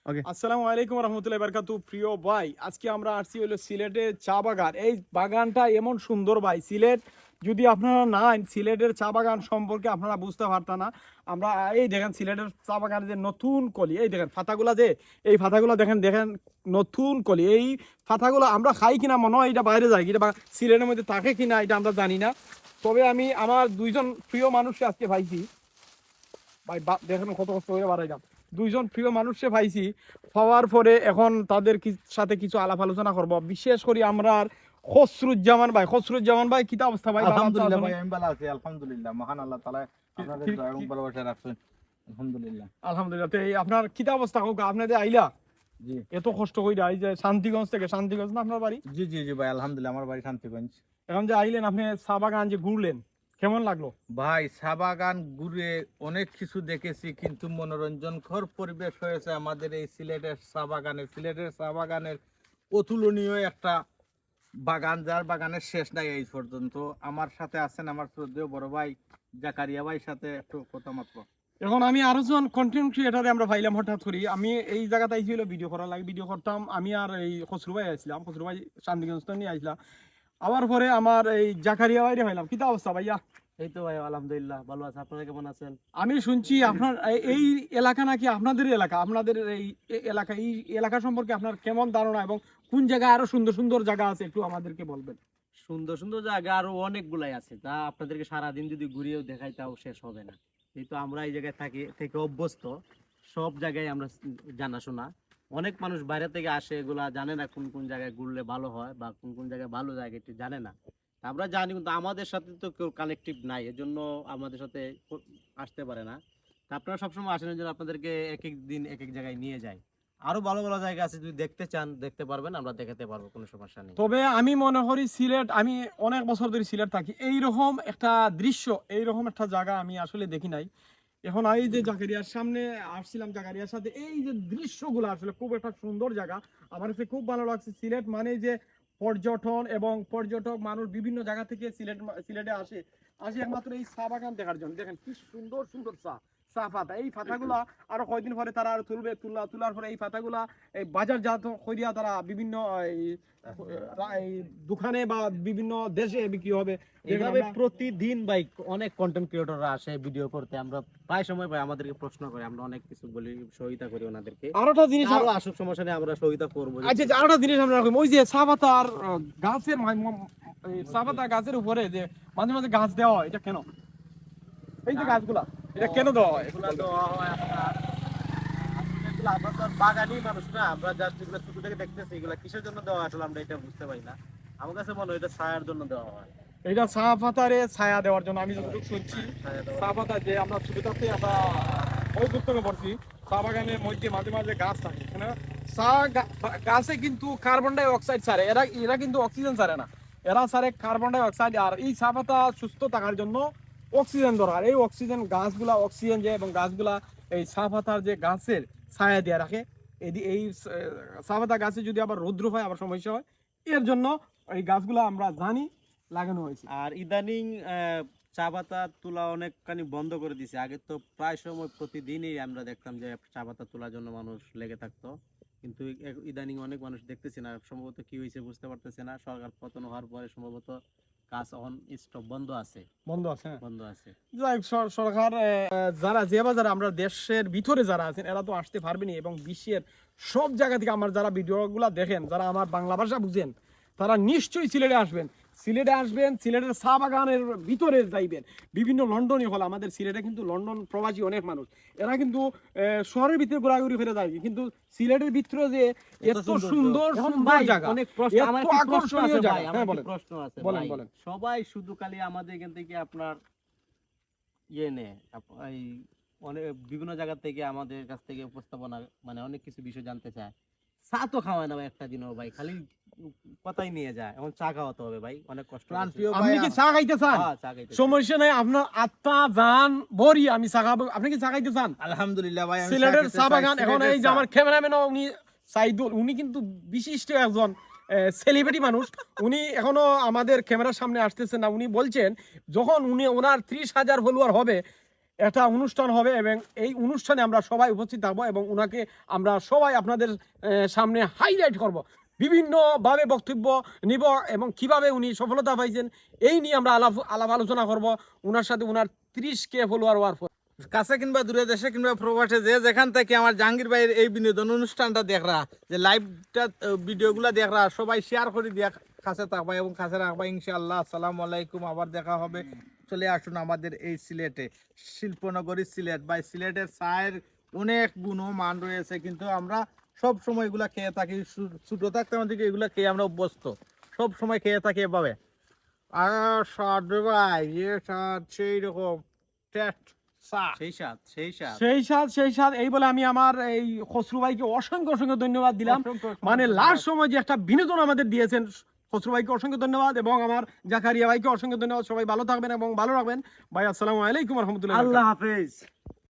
ওকে। আসসালামু আলাইকুম রহমতুল্লাহি বারাকাতু। প্রিয় ভাই, আজকে আমরা আসছি হলো সিলেটের চা বাগান। এই বাগানটা এমন সুন্দর ভাই, সিলেট যদি আপনারা না আইন, সিলেটের চা বাগান সম্পর্কে আপনারা বুঝতে পারতেন না। আমরা এই দেখেন সিলেটের চা বাগানের যে নতুন কলি, এই দেখেন পাতাগুলা, যে এই পাতাগুলো দেখেন দেখেন নতুন কলি। এই পাতাগুলো আমরা খাই কিনা মনে হয় এটা বাইরে যায়, এটা সিলেটের মধ্যে থাকে কিনা এটা আমরা জানি না। তবে আমি আমার দুইজন প্রিয় মানুষকে আজকে পাইছি ভাই, দেখেন কত কষ্ট করে বাড়াইলাম। দুইজন প্রিয় মানুষকে পাইছি, পাওয়ার পরে এখন তাদের সাথে কিছু আলাপ আলোচনা করব। বিশেষ করে আমরা খসরুজ্জামান ভাই। খসরুজ্জামান ভাই, কি অবস্থা ভাই? আলহামদুলিল্লাহ ভাই, আমি ভালো আছি। আলহামদুলিল্লাহ, মহান আল্লাহ তাআলা আপনাদের দয়া এবং ভালোবাসা রাখছেন। আলহামদুলিল্লাহ। আলহামদুলিল্লাহ। তো এই আপনার কি অবস্থা হোক, আপনাদের আইলা জি এত কষ্ট করে এই যে শান্তিগঞ্জ থেকে, শান্তিগঞ্জ না আপনার বাড়ি? জি জি জি ভাই, আলহামদুলিল্লাহ, আমার বাড়ি শান্তিগঞ্জ। এখন যে আইলেন আপনি চা বাগান যে ঘুরলেন, কেমন লাগলো? ভাই, চা বাগান ঘুরে অনেক কিছু দেখেছি, কিন্তু মনোরঞ্জনকর পরিবেশ হয়েছে আমাদের এই সিলেটের চা বাগানে। সিলেটের চা বাগানের অতুলনীয় একটা বাগান, যার বাগানের শেষ নাই এই পর্যন্ত। আমার সাথে আছেন আমার শ্রদ্ধেয় বড় ভাই জাকারিয়া ভাইয়ের সাথে একটু কথা মাত্র। এখন আমি আরো জন কন্টেন্ট ক্রিয়েটারে আমরা পাইলাম হঠাৎ করি। আমি এই জায়গাতে আইছিল ভিডিও করার লাগে, ভিডিও করতাম। আমি আর এই খসরু ভাই আসলাম, খসরু ভাই শান্তিগঞ্জ তো নিয়ে আসলাম। আবার পরে আমার এই জাকারিয়া ভাইরে পাইলাম। কি অবস্থা ভাইয়া? এই তো ভাই, আলহামদুলিল্লাহ ভালো আছে। আপনারা কেমন আছেন? আমি শুনছি আপনার এই এলাকা নাকি আপনাদের এলাকা। আপনাদের এই এলাকা, এই এলাকা সম্পর্কে আপনার কেমন ধারণা, এবং কোন জায়গায় আরো সুন্দর সুন্দর জায়গা আছে একটু আমাদেরকে বলবেন? সুন্দর সুন্দর জায়গা আরো অনেকগুলাই আছে, তা আপনাদেরকে সারাদিন যদি ঘুরিয়েও দেখাই তাও শেষ হবে না। যেহেতু আমরা এই জায়গায় থাকি থেকে অভ্যস্ত, সব জায়গায় আমরা জানাশোনা। অনেক মানুষ বাইরে থেকে আসে, এগুলা জানে না কোন কোন জায়গায় ঘুরলে ভালো হয় বা কোন কোন জায়গায় ভালো জায়গা একটু জানে না। তা আমরা জানি, কিন্তু আমাদের সাথে তো কেউ কানেক্টিভ নাই, এজন্য আমাদের সাথে আসতে পারে না। তা আপনারা সবসময় আসেন, এই জন্য আপনাদেরকে এক এক দিন এক এক জায়গায় নিয়ে যাই। আরো ভালো ভালো জায়গা আছে, যদি দেখতে চান দেখতে পারবেন, আমরা দেখাতে পারবো, কোনো সমস্যা নেই। তবে আমি মনে করি সিলেট, আমি অনেক বছর ধরে সিলেট থাকি, এইরকম একটা দৃশ্য, এইরকম একটা জায়গা আমি আসলে দেখি নাই। এখন এই যে জাকারিয়ার সামনে আসছিলাম, জাকারিয়ার সাথে এই যে দৃশ্যগুলো আসলে খুব একটা সুন্দর জায়গা। আমার কাছে খুব ভালো লাগছে। সিলেট মানে যে পর্যটন, এবং পর্যটক মানুষ বিভিন্ন জায়গা থেকে সিলেটে আসে একমাত্র এই চা বাগান দেখার জন্য। দেখেন কি সুন্দর সুন্দর চা পাতা। এই পাতাগুলা আরো কয়দিন পরে তারা আরো তোলার পরে এই পাতাগুলা এই বাজারজাত করিয়া তারা বিভিন্ন এই দোকানে বা বিভিন্ন দেশে বিক্রি হবে। এইভাবে প্রতিদিন ভাই অনেক কন্টেন্ট ক্রিয়েটররা আসে ভিডিও করতে, আমরা প্রায় সময় ভাই আমাদেরকে প্রশ্ন করে, আমরা অনেক কিছু বলি, সহযোগিতা করি ওনাদেরকে। আরেকটা জিনিস, আরো আসুক, সমস্যা নেই, আমরা সহযোগিতা করবো। আচ্ছা আরেকটা জিনিস আমরা রাখবো, ওই যে চা পাতার গাছের এই চা পাতা গাছের উপরে যে মাঝে মাঝে গাছ দেওয়া হয়, এটা কেন? এই যে গাছগুলা, এটা কেন দেওয়া হয়? এগুলা দেওয়া হয় আমরা তো আর বাগানি মানুষ না, আমরা যা যেগুলো ছোট থেকে দেখতেছি, এগুলা কিসের জন্য দেওয়া হয় আসলে আমরা এটা বুঝতে পারি না। আমার কাছে মনে হয় এটা ছায়ার জন্য দেওয়া হয়। এটা চা পাতারে ছায়া দেওয়ার জন্য। আমি যতটুকু শুনছি, চা পাতা যে আমরা ছোটতে আমরা ওই পুস্তকে পড়ছি, চা বাগানের মধ্যে মাঝে মাঝে গাছ থাকে, চা গাছে কিন্তু কার্বন ডাই অক্সাইড ছাড়ে, এরা কিন্তু অক্সিজেন ছাড়ে না, এরা ছাড়ে কার্বন ডাই অক্সাইড। আর এই চা পাতা সুস্থ থাকার জন্য অক্সিজেন দরকার। এই অক্সিজেন গাছগুলা অক্সিজেন যে, এবং গাছগুলা এই চা পাতার যে গাছের ছায়া দিয়ে রাখে। এই চা পাতা গাছে যদি আবার রৌদ্র হয় আবার সমস্যা হয়, এর জন্য এই গাছগুলা আমরা জানি লাগানো হয়েছে। আর ইদানিং চা পাতা তোলা অনেকখানি বন্ধ করে দিছে। আগে তো প্রায় সময় প্রতিদিনই আমরা দেখতাম যে চা পাতা তোলার জন্য মানুষ লেগে থাকতো, কিন্তু ইদানিং অনেক মানুষ দেখতেছি না। সম্ভবত কি হয়েছে বুঝতে পারতেছে না। সরকার পতন হওয়ার পরে সম্ভবত কাজ অন স্টপ বন্ধ আছে। বন্ধ আছে। যাই হোক, সরকার যারা আমরা দেশের ভিতরে যারা আছেন এরা তো আসতে পারবেনি, এবং বিশ্বের সব জায়গা থেকে আমার যারা ভিডিওগুলো দেখেন, যারা আমার বাংলা ভাষা বুঝেন, তারা নিশ্চয়ই সিলেটে আসবেন। সিলেটের চা বাগানের ভিতরে যাইবেন। বিভিন্ন লন্ডনই হল, আমাদের সিলেটে কিন্তু লন্ডন প্রবাসী অনেক মানুষ, এরা কিন্তু শহরের ভিতরে ঘোরাঘুরি ফিরে যায়, কিন্তু সিলেটের ভিতরে যে এত সুন্দর সুন্দর জায়গা, অনেক প্রশ্ন, আমার এত আকর্ষণীয় জায়গা। হ্যাঁ বলেন, প্রশ্ন আছে বলেন ভাই। বলেন। সবাই শুধু খালি আমাদের এখান থেকে আপনার ইয়ে নে, এই অনেক বিভিন্ন জায়গা থেকে আমাদের কাছ থেকে উপস্থাপনা, মানে অনেক কিছু বিষয় জানতে চায়। চা তো খাওয়ায় না ভাই একটা দিনও, ভাই খালি কথাই নিয়ে যায়। এখন চা খাওয়াতে হবে ভাই, অনেক কষ্ট। আপনি কি চা খাইতে চান? চা খাইতে সমস্যা নাই, আপনার আত্মা জান ভরি আমি চা খাবো। আপনি কি চা খাইতে চান? আলহামদুলিল্লাহ ভাই, সিলেটের চা বাগান। এখন এই যে আমার ক্যামেরাম্যান, উনি সাইদুল, উনি কিন্তু বিশিষ্ট একজন সেলিব্রিটি মানুষ। উনি এখনো আমাদের ক্যামেরার সামনে আসতেছেন না। উনি বলছেন যখন ওনার 30,000 ফলোয়ার হবে, একটা অনুষ্ঠান হবে এবং এই অনুষ্ঠানে আমরা সবাই উপস্থিত থাকবো এবং ওনাকে আমরা সবাই আপনাদের সামনে হাইলাইট করব, বিভিন্নভাবে বক্তব্য নিব এবং কিভাবে উনি সফলতা পাইছেন এই নিয়ে আমরা আলাপ আলোচনা করব ওনার সাথে। ওনার 30K ফলোয়ার হওয়ার পর কাছে কিংবা দূরে, দেশে কিংবা প্রবাসে, যে যেখান থেকে আমার জাহাঙ্গীর ভাইয়ের এই বিনোদন অনুষ্ঠানটা দেখরা, যে লাইভটা ভিডিওগুলো দেখরা, সবাই শেয়ার করে দিয়া কাছে থাকবা এবং কাছে রাখবা ইনশাআল্লাহ। আসসালামু আলাইকুম, আবার দেখা হবে। চলে আসুন আমাদের এই সিলেটে, শিল্পনগরী সিলেট। ভাই সিলেটের চায়ের অনেক গুণমান রয়েছে, কিন্তু আমরা সব সময় এগুলা খেয়ে থাকি, ছোট থাকতে আমাদেরকে এগুলা খেয়ে আমরা অভ্যস্ত, সব সময় খেয়ে থাকি এভাবে। আর স্বাদ রে ভাই, এ স্বাদ সেই রকম টেস্ট। সেই সাথ এই বলে আমি আমার এই খসরু ভাইকে অসংখ্য ধন্যবাদ দিলাম। মানে লাস্ট সময় যে একটা বিনোদন আমাদের দিয়েছেন, খসরু ভাইকে অসংখ্য ধন্যবাদ এবং আমার জাকারিয়া ভাইকে অসংখ্য ধন্যবাদ। সবাই ভালো থাকবেন এবং ভালো রাখবেন ভাই। আসসালামু আলাইকুম রহমতুল্লাহ। আল্লাহ হাফেজ।